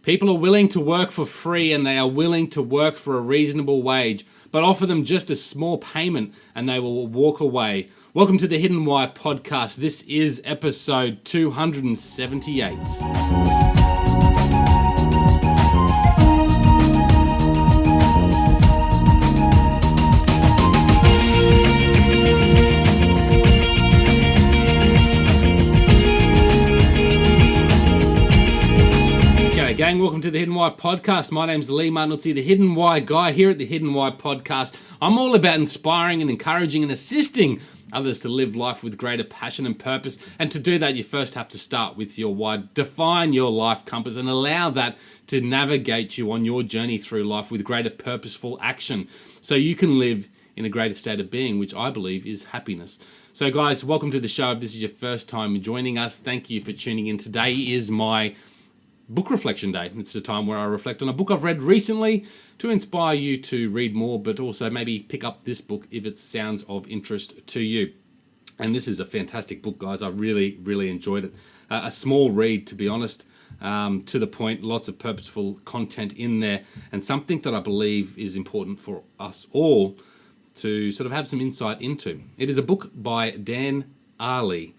People are willing to work for free and they are willing to work for a reasonable wage, but offer them just a small payment and they will walk away. Welcome to the Hidden Why podcast. This is episode 278. Gang, welcome to the Hidden Why podcast. My name's Lee Martinuzzi, the Hidden Why guy here at the Hidden Why podcast. I'm all about inspiring and encouraging and assisting others to live life with greater passion and purpose. And to do that, you first have to start with your why. Define your life compass and allow that to navigate you on your journey through life with greater purposeful action so you can live in a greater state of being, which I believe is happiness. So guys, welcome to the show. If this is your first time joining us, thank you for tuning in. Today is my book reflection day. It's a time where I reflect on a book I've read recently to inspire you to read more, but also maybe pick up this book if it sounds of interest to you. And this is a fantastic book, guys. I really enjoyed it. A small read, to be honest, to the point, lots of purposeful content in there, and something that I believe is important for us all to sort of have some insight into. It is a book by Dan Ariely.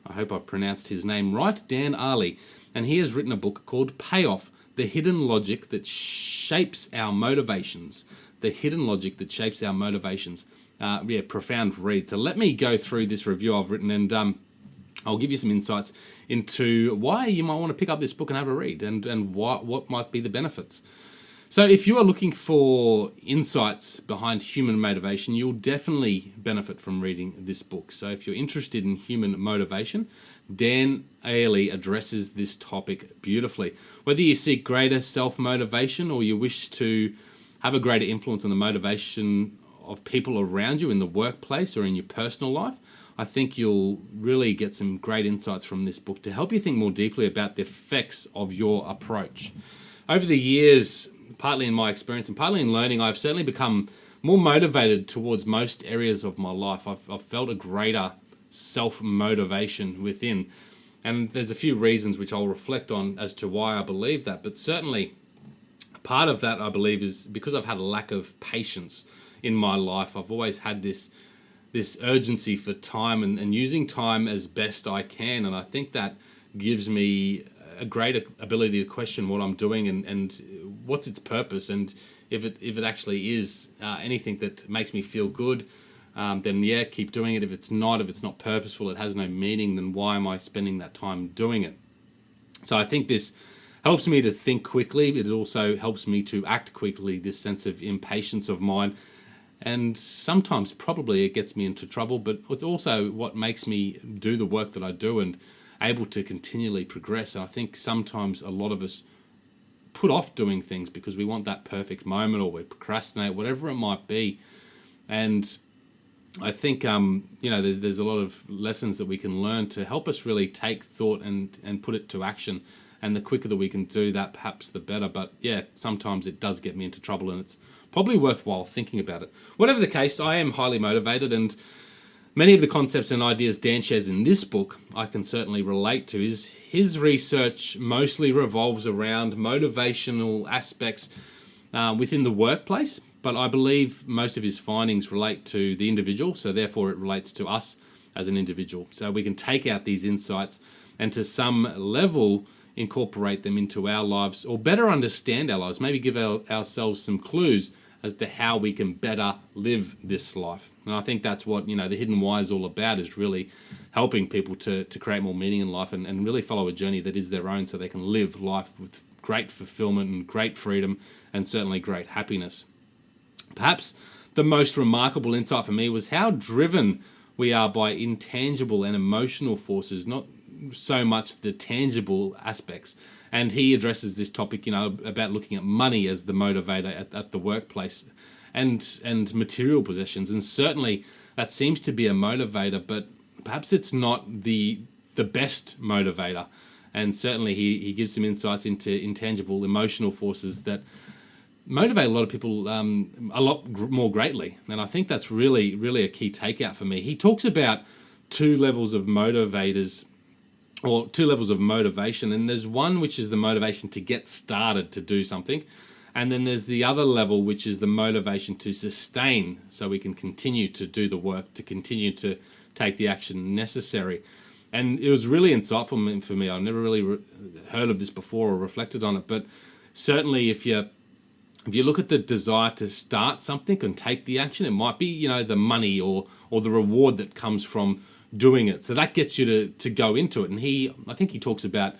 I hope I've pronounced his name right, Dan Ariely. And he has written a book called Payoff, The Hidden Logic That Shapes Our Motivations. The Hidden Logic That Shapes Our Motivations. Profound read. So let me go through this review I've written and I'll give you some insights into why you might want to pick up this book and have a read and what might be the benefits. So if you are looking for insights behind human motivation, you'll definitely benefit from reading this book. So if you're interested in human motivation, Dan Ariely addresses this topic beautifully. Whether you seek greater self-motivation or you wish to have a greater influence on the motivation of people around you in the workplace or in your personal life, I think you'll really get some great insights from this book to help you think more deeply about the effects of your approach. Over the years, partly in my experience and partly in learning, I've certainly become more motivated towards most areas of my life. I've felt a greater self-motivation within. And there's a few reasons which I'll reflect on as to why I believe that. But certainly part of that, I believe, is because I've had a lack of patience in my life. I've always had this urgency for time and using time as best I can. And I think that gives me a greater ability to question what I'm doing and what's its purpose. And if it actually is anything that makes me feel good, then yeah, keep doing it. If it's not purposeful, it has no meaning, then why am I spending that time doing it? So I think this helps me to think quickly. It also helps me to act quickly, this sense of impatience of mine. And sometimes probably it gets me into trouble, but it's also what makes me do the work that I do and able to continually progress. And I think sometimes a lot of us put off doing things because we want that perfect moment or we procrastinate, whatever it might be. And I think, there's a lot of lessons that we can learn to help us really take thought and put it to action. And the quicker that we can do that, perhaps the better. But yeah, sometimes it does get me into trouble and it's probably worthwhile thinking about it. Whatever the case, I am highly motivated, and many of the concepts and ideas Dan shares in this book I can certainly relate to. His research mostly revolves around motivational aspects within the workplace. But I believe most of his findings relate to the individual, so therefore it relates to us as an individual. So we can take out these insights and to some level incorporate them into our lives or better understand our lives, maybe give ourselves some clues as to how we can better live this life. And I think that's what the Hidden Why is all about, is really helping people to create more meaning in life and really follow a journey that is their own so they can live life with great fulfillment and great freedom and certainly great happiness. Perhaps the most remarkable insight for me was how driven we are by intangible and emotional forces, not so much the tangible aspects. And he addresses this topic, about looking at money as the motivator at the workplace and material possessions. And certainly that seems to be a motivator, but perhaps it's not the best motivator. And certainly he gives some insights into intangible emotional forces that motivate a lot of people a lot more greatly. And I think that's really, really a key takeout for me. He talks about two levels of motivators or two levels of motivation. And there's one which is the motivation to get started to do something. And then there's the other level, which is the motivation to sustain, so we can continue to do the work, to continue to take the action necessary. And it was really insightful for me. I've never really heard of this before or reflected on it. But certainly if you look at the desire to start something and take the action, it might be, the money or the reward that comes from doing it. So that gets you to go into it. And I think he talks about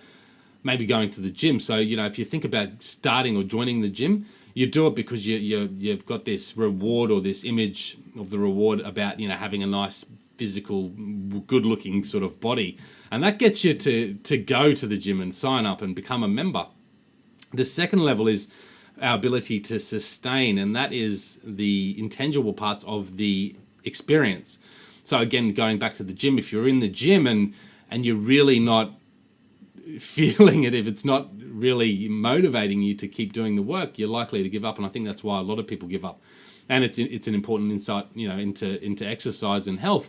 maybe going to the gym. So, if you think about starting or joining the gym, you do it because you've got this reward or this image of the reward about, having a nice physical, good-looking sort of body. And that gets you to go to the gym and sign up and become a member. The second level is our ability to sustain, and that is the intangible parts of the experience. So again, going back to the gym, if you're in the gym and you're really not feeling it, if it's not really motivating you to keep doing the work, you're likely to give up. And I think that's why a lot of people give up. And it's an important insight, into exercise and health.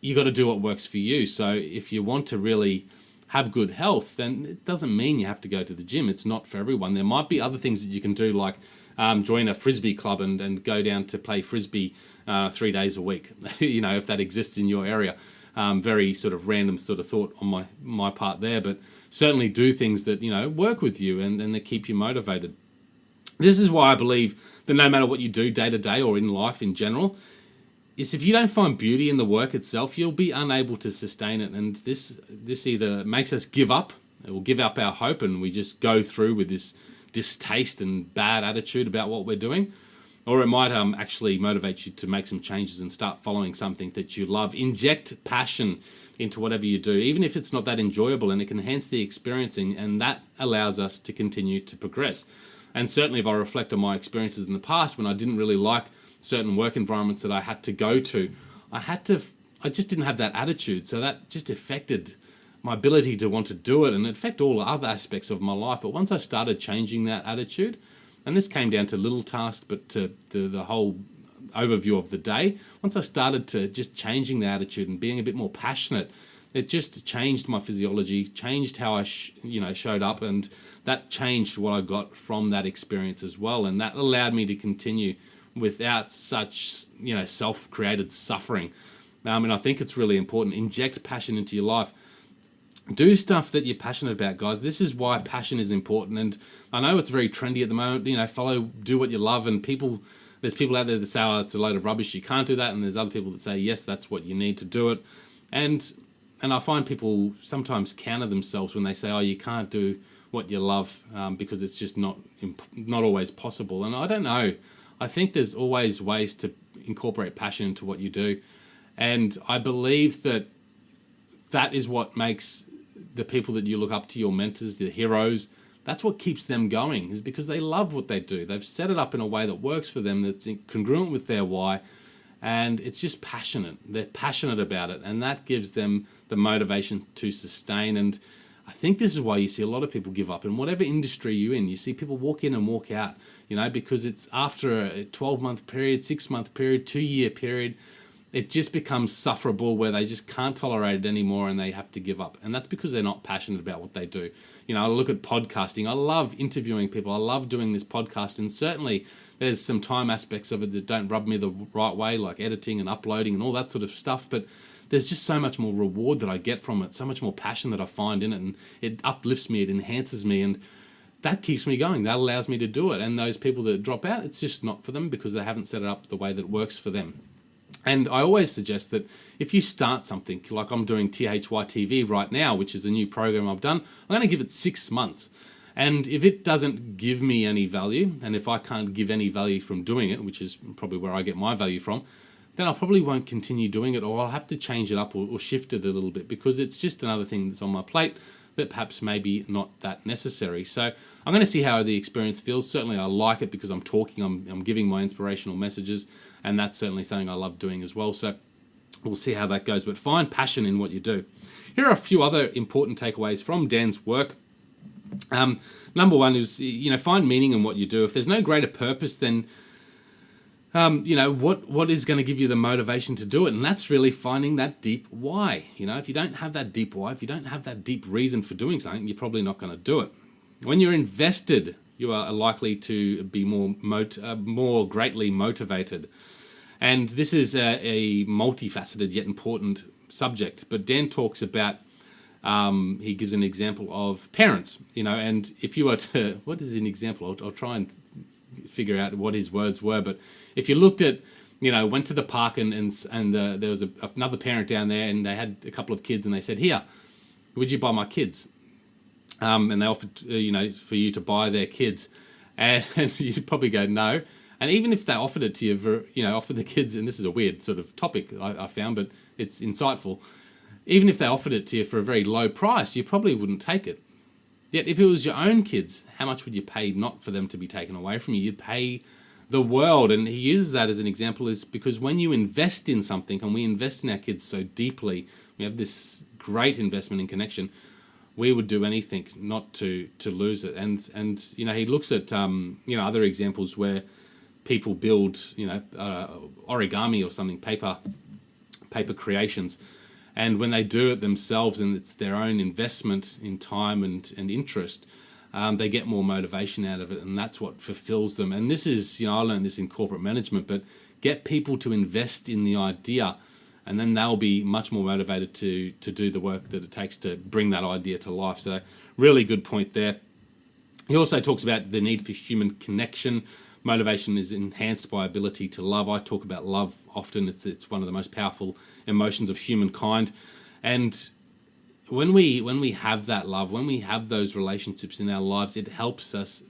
You got to do what works for you. So if you want to really have good health, then it doesn't mean you have to go to the gym. It's not for everyone. There might be other things that you can do, like join a frisbee club and go down to play frisbee 3 days a week, if that exists in your area. Very sort of random sort of thought on my part there, but certainly do things that, work with you and that keep you motivated. This is why I believe that no matter what you do day to day or in life in general, is if you don't find beauty in the work itself, you'll be unable to sustain it. And this either makes us give up, it will give up our hope, and we just go through with this distaste and bad attitude about what we're doing, or it might actually motivate you to make some changes and start following something that you love. Inject passion into whatever you do, even if it's not that enjoyable, and it can enhance the experiencing, and that allows us to continue to progress. And certainly if I reflect on my experiences in the past when I didn't really like certain work environments that I had to go to, I just didn't have that attitude. So that just affected my ability to want to do it, and it affected all other aspects of my life. But once I started changing that attitude, and this came down to little tasks, but to the whole overview of the day, once I started to just changing the attitude and being a bit more passionate, it just changed my physiology, changed how I showed up, and that changed what I got from that experience as well. And that allowed me to continue without such self-created suffering. And I think it's really important. Inject passion into your life. Do stuff that you're passionate about, guys. This is why passion is important. And I know it's very trendy at the moment, do what you love. And there's people out there that say, oh, it's a load of rubbish, you can't do that. And there's other people that say, yes, that's what you need to do it. And I find people sometimes counter themselves when they say, oh, you can't do what you love because it's just not always possible. And I don't know. I think there's always ways to incorporate passion into what you do. And I believe that is what makes the people that you look up to, your mentors, the heroes, that's what keeps them going, is because they love what they do. They've set it up in a way that works for them, that's congruent with their why, and it's just passionate. They're passionate about it, and that gives them the motivation to sustain. And I think this is why you see a lot of people give up in whatever industry you're in. You see people walk in and walk out, because it's after a 12-month period, 6-month period, 2-year period, it just becomes sufferable where they just can't tolerate it anymore and they have to give up. And that's because they're not passionate about what they do. I look at podcasting. I love interviewing people. I love doing this podcast. And certainly there's some time aspects of it that don't rub me the right way, like editing and uploading and all that sort of stuff. But there's just so much more reward that I get from it, so much more passion that I find in it. And it uplifts me, it enhances me. And that keeps me going. That allows me to do it. And those people that drop out, it's just not for them because they haven't set it up the way that works for them. And I always suggest that if you start something, like I'm doing THY TV right now, which is a new program I've done, I'm going to give it 6 months. And if it doesn't give me any value, and if I can't give any value from doing it, which is probably where I get my value from, then I probably won't continue doing it, or I'll have to change it up or shift it a little bit, because it's just another thing that's on my plate that perhaps maybe not that necessary. So I'm going to see how the experience feels. Certainly I like it because I'm talking, I'm giving my inspirational messages, and that's certainly something I love doing as well. So we'll see how that goes, but find passion in what you do. Here are a few other important takeaways from Dan's work. Number one is, find meaning in what you do. If there's no greater purpose, then what is going to give you the motivation to do it? And that's really finding that deep why. If you don't have that deep why, if you don't have that deep reason for doing something, you're probably not going to do it. When you're invested, you are likely to be more greatly motivated. And this is a multifaceted yet important subject. But Dan talks about, he gives an example of parents, and if you were to, what is an example? I'll try and figure out what his words were. But if you looked at, went to the park and there was another parent down there and they had a couple of kids and they said, here, would you buy my kids? And they offered, for you to buy their kids. And you'd probably go, no. And even if they offered it to you, offered the kids, and this is a weird sort of topic I found, but it's insightful. Even if they offered it to you for a very low price, you probably wouldn't take it. Yet if it was your own kids, how much would you pay not for them to be taken away from you? You'd pay the world. And he uses that as an example is because when you invest in something, and we invest in our kids so deeply, we have this great investment in connection, we would do anything not to lose it. And he looks at other examples where people build origami or something, paper creations, and when they do it themselves and it's their own investment in time and interest, they get more motivation out of it, and that's what fulfills them. And this is, I learned this in corporate management, but get people to invest in the idea, and then they'll be much more motivated to do the work that it takes to bring that idea to life. So really good point there. He also talks about the need for human connection. Motivation is enhanced by ability to love. I talk about love often. It's one of the most powerful emotions of humankind. And when we have that love, when we have those relationships in our lives, it helps us.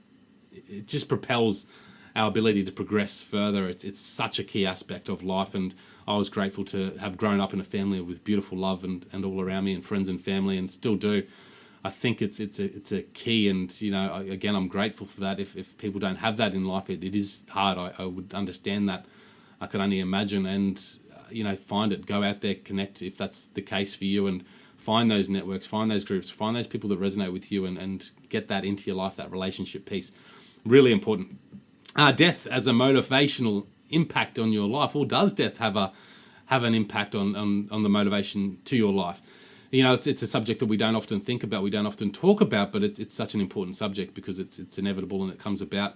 It just propels our ability to progress further. It's such a key aspect of life, and I was grateful to have grown up in a family with beautiful love and all around me, and friends and family, and still do. I think it's a key, and again, I'm grateful for that. If people don't have that in life, it is hard. I would understand that. I can only imagine, and find it. Go out there, connect if that's the case for you, and find those networks, find those groups, find those people that resonate with you, and get that into your life. That relationship piece, really important. Death as a motivational impact on your life, or does death have an impact on the motivation to your life? It's a subject that we don't often think about, we don't often talk about, but it's such an important subject because it's inevitable and it comes about.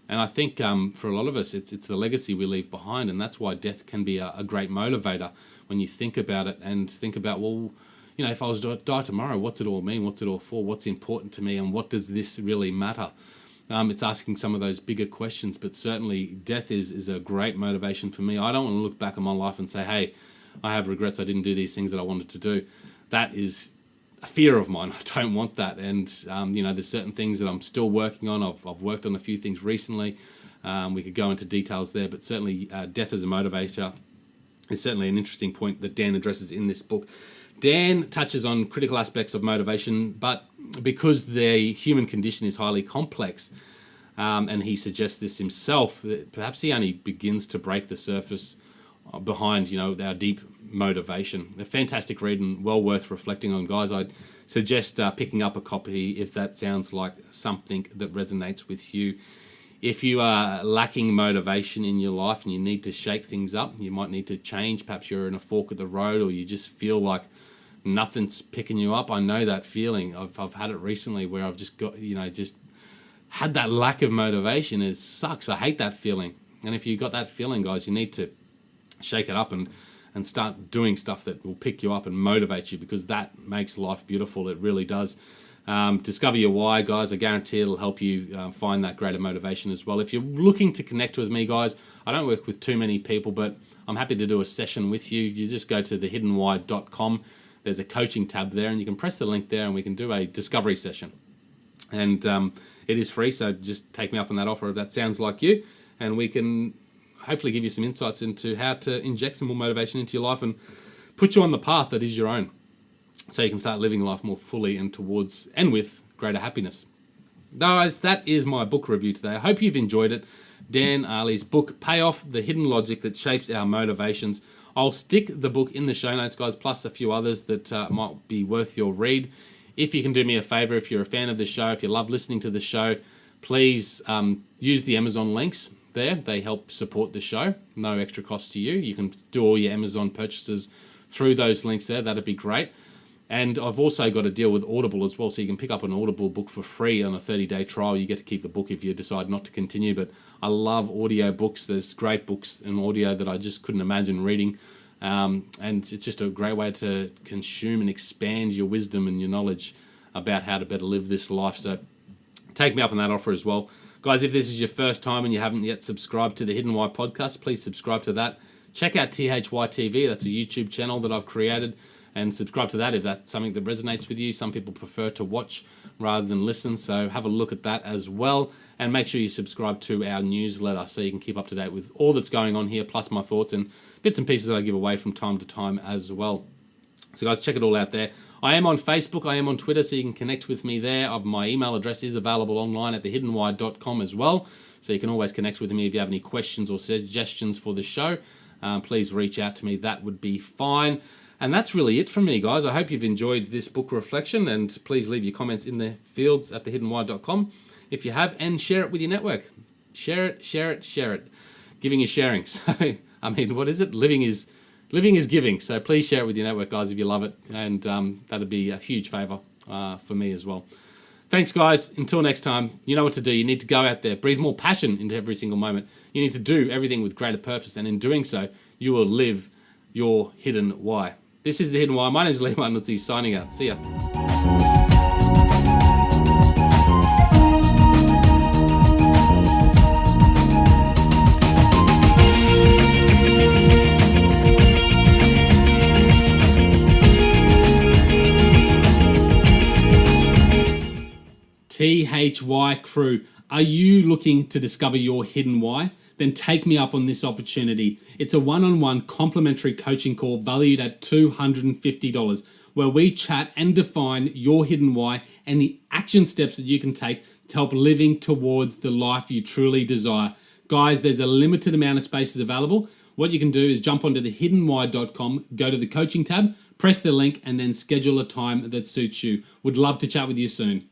And I think for a lot of us, it's the legacy we leave behind, and that's why death can be a great motivator when you think about it and think about, well, if I was to die tomorrow, what's it all mean? What's it all for? What's important to me? And what does this really matter? It's asking some of those bigger questions, but certainly death is a great motivation for me. I don't want to look back on my life and say, hey, I have regrets, I didn't do these things that I wanted to do. That is a fear of mine. I don't want that. And, there's certain things that I'm still working on. I've worked on a few things recently. We could go into details there, but certainly death as a motivator is certainly an interesting point that Dan addresses in this book. Dan touches on critical aspects of motivation, but because the human condition is highly complex, and he suggests this himself, that perhaps he only begins to break the surface behind, our deep motivation. A fantastic read and well worth reflecting on, guys. I'd suggest picking up a copy if that sounds like something that resonates with you. If you are lacking motivation in your life and you need to shake things up, you might need to change. Perhaps you're in a fork of the road, or you just feel like nothing's picking you up. I know that feeling. I've had it recently where I've just got, just had that lack of motivation. It sucks. I hate that feeling. And if you got that feeling, guys, you need to shake it up and start doing stuff that will pick you up and motivate you, because that makes life beautiful. It really does. Discover your why, guys. I guarantee it'll help you find that greater motivation as well. If you're looking to connect with me, guys, I don't work with too many people, but I'm happy to do a session with you. You just go to thehiddenwhy.com. There's a coaching tab there, and you can press the link there, and we can do a discovery session. And it is free, so just take me up on that offer if that sounds like you, and we can hopefully give you some insights into how to inject some more motivation into your life and put you on the path that is your own, so you can start living life more fully and towards and with greater happiness. Guys, that is my book review today. I hope you've enjoyed it. Dan Ariely's book, Payoff, The Hidden Logic That Shapes Our Motivations. I'll stick the book in the show notes, guys, plus a few others that might be worth your read. If you can do me a favor, if you're a fan of the show, if you love listening to the show, please use the Amazon links. there. They help support the show. No extra cost to you. You can do all your Amazon purchases through those links there. That'd be great. And I've also got a deal with Audible as well, so you can pick up an Audible book for free on a 30-day trial. You get to keep the book if you decide not to continue, but I love audio books. There's great books in audio that I just couldn't imagine reading, and it's just a great way to consume and expand your wisdom and your knowledge about how to better live this life. So take me up on that offer as well. Guys, if this is your first time and you haven't yet subscribed to the Hidden Why podcast, please subscribe to that. Check out THY TV. That's a YouTube channel that I've created. And subscribe to that if that's something that resonates with you. Some people prefer to watch rather than listen, so have a look at that as well. And make sure you subscribe to our newsletter so you can keep up to date with all that's going on here, plus my thoughts and bits and pieces that I give away from time to time as well. So guys, check it all out there. I am on Facebook, I am on Twitter, so you can connect with me there. My email address is available online at thehiddenwhy.com as well, so you can always connect with me if you have any questions or suggestions for the show. Please reach out to me, that would be fine. And that's really it from me, guys. I hope you've enjoyed this book reflection, and please leave your comments in the fields at thehiddenwhy.com if you have, and share it with your network. Share it, share it, share it. Giving is sharing. So, I mean, what is it? Living is giving. So please share it with your network, guys, if you love it, and that'd be a huge favor for me as well. Thanks, guys. Until next time, you know what to do. You need to go out there, breathe more passion into every single moment. You need to do everything with greater purpose, and in doing so, you will live your hidden why. This is The Hidden Why. My name is Lee Martin, signing out. See ya. THY crew, are you looking to discover your hidden why? Then take me up on this opportunity. It's a one-on-one complimentary coaching call valued at $250, where we chat and define your hidden why and the action steps that you can take to help living towards the life you truly desire. Guys, there's a limited amount of spaces available. What you can do is jump onto thehiddenwhy.com, go to the coaching tab, press the link, and then schedule a time that suits you. Would love to chat with you soon.